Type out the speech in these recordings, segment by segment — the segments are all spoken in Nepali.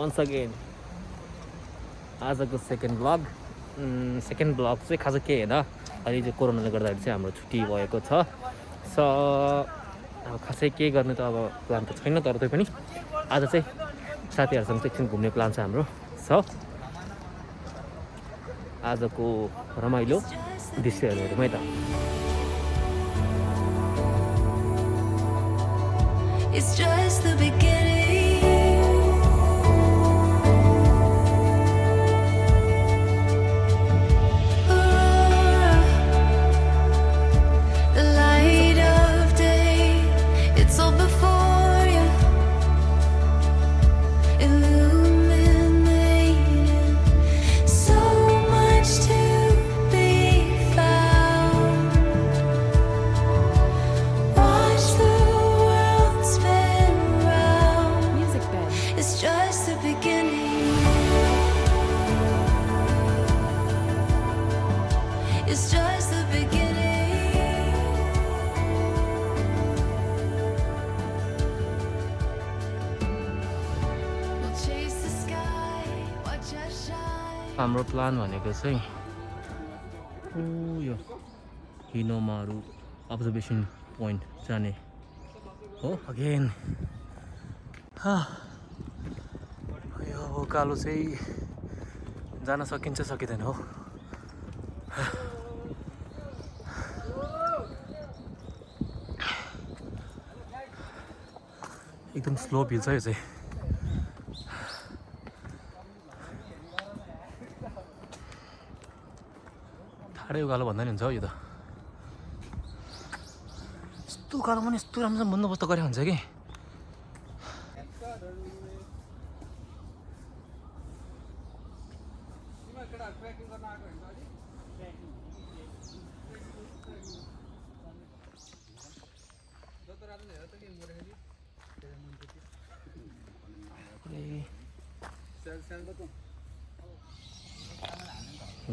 once again आजको सेकेन्ड ब्लग चाहिँ खास के होइन अहिले चाहिँ कोरोनाले गर्दाखेरि चाहिँ हाम्रो छुट्टी भएको छ सो अब खासै के गर्ने त अब प्लान त छैन तर तै पनि आज चाहिँ साथीहरूसँग चाहिँ एकछिन घुम्ने प्लान छ हाम्रो सो आजको रमाइलो दृश्यहरू हेरौँ है त It's just the beginning. Aurora, the light of day, it's all before you, illuminating. So much to be found. Watch the world spin round. Music bed. It's just the beginning. It's just the beginning. We'll chase the sky, watch us shine. हाम्रो प्लान भनेको चाहिँ यो हिनोमारु अब्जर्भेसन पोइन्ट जाने हो अगेन यो उकालो चाहिँ जान सकिन्छ सकिँदैन हो एकदम स्लोप हिल छ यो चाहिँ ठाडै उकालो भन्दा नि हुन्छ हौ यो त यस्तो उकालो पनि यस्तो राम्रोसँग बन्दोबस्त गरे हुन्छ कि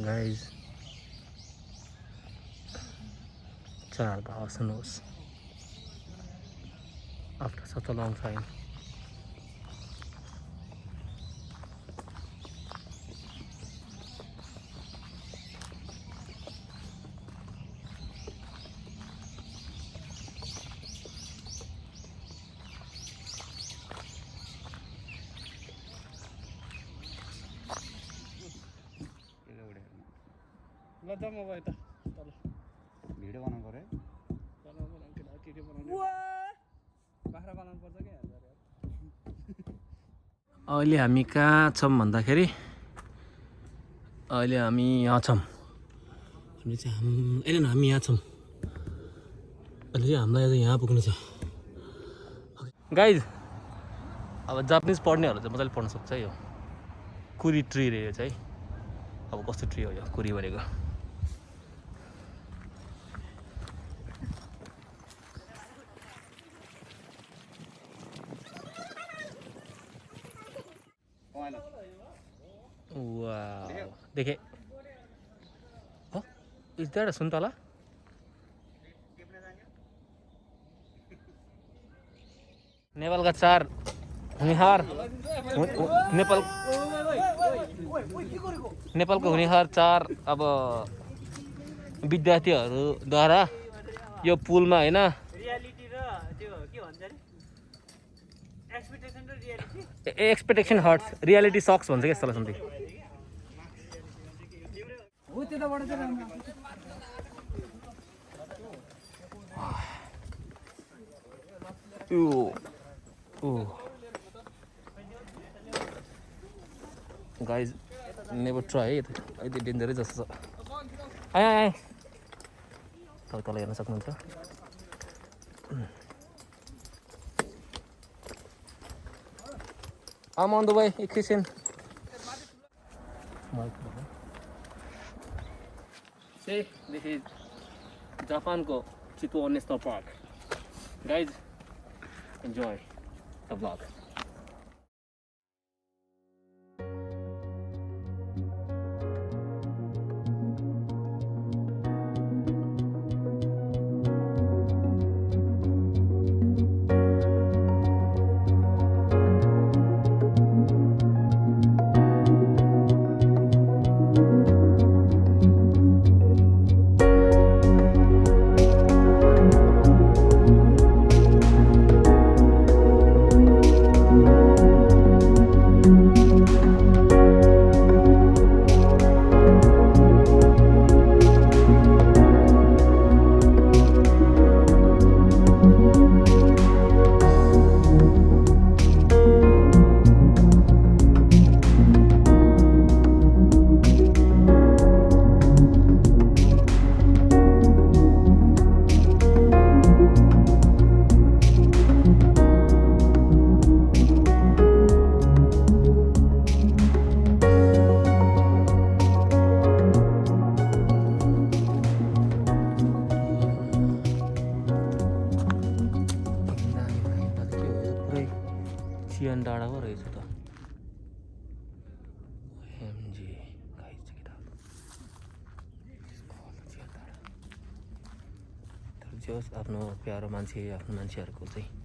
गाइज चार भाव सुन्नुहोस् after such a long time लज्जा म गएँ त तल भिडियो बनाउनु पर्यो बाख्रा बनाउनु पर्छ क्या अहिले हामी कहाँ छौँ भन्दाखेरि अहिले हामी यहाँ छौँ हामी यहाँ छौँ अहिले चाहिँ हामीलाई आज यहाँ पुग्नु छ गाइज अब जापानिज पढ्नेहरू चाहिँ मजाले पढ्न सक्छ यो कुरी ट्री रे यो चाहिँ अब कस्तो ट्री हो यो कुरी भनेको Wow. देखे हो इज द्याट सुन्तला नेपालका चार हुनेहार नेपालको हुनेहार चार अब विद्यार्थीहरूद्वारा यो पुलमा होइन एक्सपेक्टेसन हर्ट्स रियालिटी सक्स भन्छ क्या यस्तोलाई सम्थि गाइज नेभर ट्राई है यति डेन्जरै जस्तो छ आए तल हेर्न सक्नुहुन्छ I'm on the way, Christian. See, this is Japan ko Chitto National Park. Guys, enjoy the vlog. जे होस् आफ्नो प्यारो मान्छे आफ्नो मान्छेहरूको चाहिँ